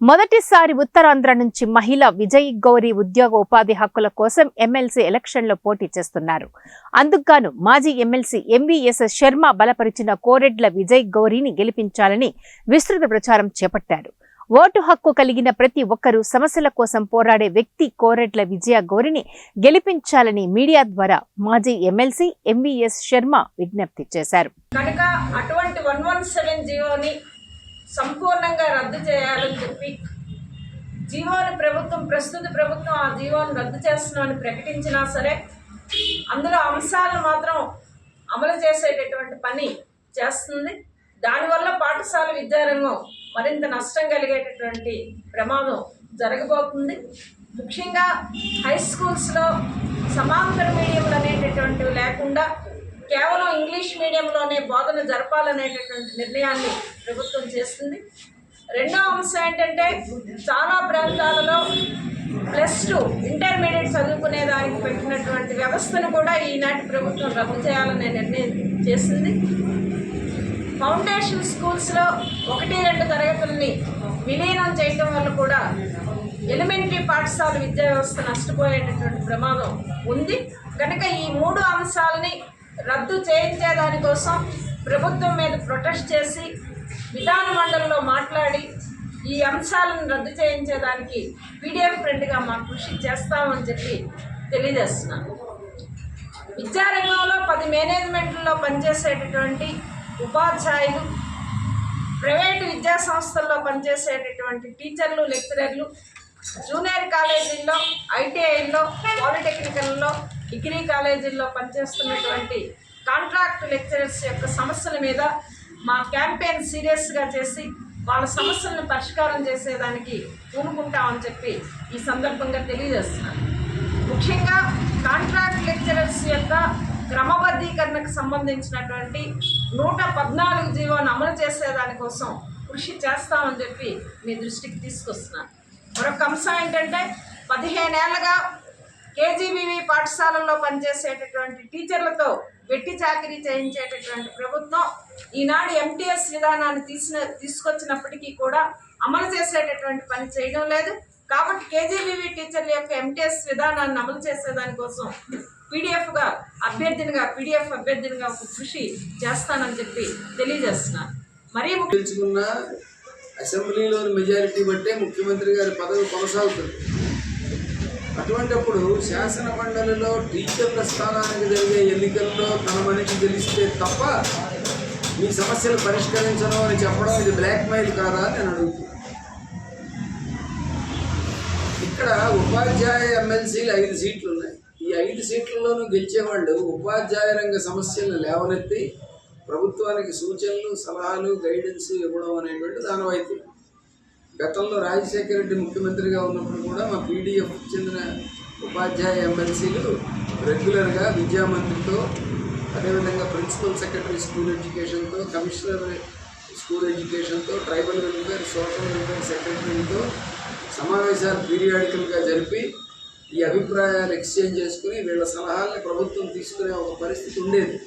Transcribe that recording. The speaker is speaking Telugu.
మొదటిసారి ఉత్తరాంధ్ర నుంచి మహిళ విజయ్ గౌరి ఉద్యోగ ఉపాధి హక్కుల కోసం ఎమ్మెల్సీ ఎలక్షన్లో పోటీ చేస్తున్నారు. అందుకుగాను మాజీ ఎమ్మెల్సీ ఎంవీఎస్ శర్మ బలపరిచిన కోరెడ్ల విజయ్ గౌరిని గెలిపించాలని విస్తృత ప్రచారం చేపట్టారు. ఓటు హక్కు కలిగిన ప్రతి ఒక్కరూ సమస్యల కోసం పోరాడే వ్యక్తి కోరెడ్ల విజయ గౌరిని గెలిపించాలని మీడియా ద్వారా మాజీ ఎమ్మెల్సీ ఎంవీఎస్ శర్మ విజ్ఞప్తి చేశారు. సంపూర్ణంగా రద్దు చేయాలని చెప్పి జీవోని ప్రస్తుత ప్రభుత్వం ఆ జీవోని రద్దు చేస్తున్నామని ప్రకటించినా సరే అందులో అంశాలను మాత్రం అమలు చేసేటటువంటి పని చేస్తుంది. దానివల్ల పాఠశాల విద్యారంగం మరింత నష్టం కలిగేటటువంటి ప్రమాదం జరగబోతుంది. ముఖ్యంగా హై స్కూల్స్లో సమాంతర మీడియంలు అనేటటువంటివి లేకుండా కేవలం ఇంగ్లీష్ మీడియంలోనే బోధన జరపాలనేటటువంటి నిర్ణయాన్ని ప్రభుత్వం చేస్తుంది. రెండో అంశం ఏంటంటే చాలా ప్రాంతాలలో +2 ఇంటర్మీడియట్ చదువుకునే దానికి పెట్టినటువంటి వ్యవస్థను కూడా ఈనాటి ప్రభుత్వం రద్దు చేయాలనే నిర్ణయం చేసింది. ఫౌండేషన్ స్కూల్స్లో 1-2 తరగతులని విలీనం చేయటం వల్ల కూడా ఎలిమెంటరీ పాఠశాల విద్యా వ్యవస్థ నష్టపోయేటటువంటి ప్రమాదం ఉంది. కనుక ఈ 3 అంశాలని రద్దు చేయించేదానికోసం ప్రభుత్వం మీద ప్రొటెస్ట్ చేసి విధాన మండలిలో మాట్లాడి ఈ అంశాలను రద్దు చేయించేదానికి పీడిఎఫ్ ఫ్రెండ్గా మా కృషి చేస్తామని చెప్పి తెలియజేస్తున్నాను. విద్యారంగంలో 10 మేనేజ్మెంట్లలో పనిచేసేటటువంటి ఉపాధ్యాయులు, ప్రైవేటు విద్యా సంస్థల్లో పనిచేసేటటువంటి టీచర్లు, లెక్చరర్లు, జూనియర్ కాలేజీల్లో, ఐటీఐల్లో, పాలిటెక్నికల్లో, డిగ్రీ కాలేజీల్లో పనిచేస్తున్నటువంటి కాంట్రాక్ట్ లెక్చరర్స్ యొక్క సమస్యల మీద మా క్యాంపెయిన్ సీరియస్గా చేసి వాళ్ళ సమస్యలను పరిష్కారం చేసేదానికి పూనుకుంటామని చెప్పి ఈ సందర్భంగా తెలియజేస్తున్నాను. ముఖ్యంగా కాంట్రాక్ట్ లెక్చరర్స్ యొక్క క్రమబద్ధీకరణకు సంబంధించినటువంటి 114 జీవోను అమలు చేసేదానికోసం కృషి చేస్తామని చెప్పి మీ దృష్టికి తీసుకొస్తున్నాను. మరొక అంశం ఏంటంటే 15 ఏళ్లుగా కేజీబీవీ పాఠశాలల్లో పనిచేసేటటువంటి టీచర్లతో వెట్టి చాకిరీ చేయించేటటువంటి ప్రభుత్వం ఈనాడు ఎంటీఎస్ విధానాన్ని తీసుకొచ్చినప్పటికీ కూడా అమలు చేసేటటువంటి పని చేయడం లేదు. కాబట్టి కేజీబీవీ టీచర్ల యొక్క ఎంటీఎస్ విధానాన్ని అమలు చేసేదానికోసం పీడిఎఫ్ అభ్యర్థినిగా ఒక కృషి చేస్తానని చెప్పి తెలియజేస్తున్నాను. మరీ తెలుసుకున్న అసెంబ్లీలోని మెజారిటీ బట్టే ముఖ్యమంత్రి గారి పదవి కొనసాగుతుంది. అటువంటిప్పుడు శాసన మండలిలో టీచర్ల స్థానానికి జరిగే ఎన్నికల్లో తన మనిషి గెలిస్తే తప్ప మీ సమస్యలు పరిష్కరించడం అని చెప్పడం ఇది బ్లాక్మెయిల్ కాదా అని నేను అడుగుతున్నాను. ఇక్కడ ఉపాధ్యాయ ఎమ్మెల్సీలు 5 సీట్లు ఉన్నాయి. ఈ 5 సీట్లలోనూ గెలిచేవాళ్ళు ఉపాధ్యాయ రంగ సమస్యలను లేవనెత్తి ప్రభుత్వానికి సూచనలు, సలహాలు, గైడెన్స్ ఇవ్వడం అనేటువంటి దానవైతే గతంలో రాజశేఖర రెడ్డి ముఖ్యమంత్రిగా ఉన్నప్పుడు కూడా మా పీడిఎఫ్ చెందిన ఉపాధ్యాయ ఎమ్మెల్సీలు రెగ్యులర్గా విద్యామంత్రితో, అదేవిధంగా ప్రిన్సిపల్ సెక్రటరీ స్కూల్ ఎడ్యుకేషన్తో, కమిషనర్ స్కూల్ ఎడ్యుకేషన్తో, ట్రైబల్ వెల్ఫేర్, సోషల్ వెల్ఫేర్ సెక్రటరీతో సమావేశాలు పీరియాడికల్గా జరిపి ఈ అభిప్రాయాలు ఎక్స్చేంజ్ చేసుకుని వీళ్ళ సలహాలని ప్రభుత్వం తీసుకునే ఒక పరిస్థితి ఉండేది.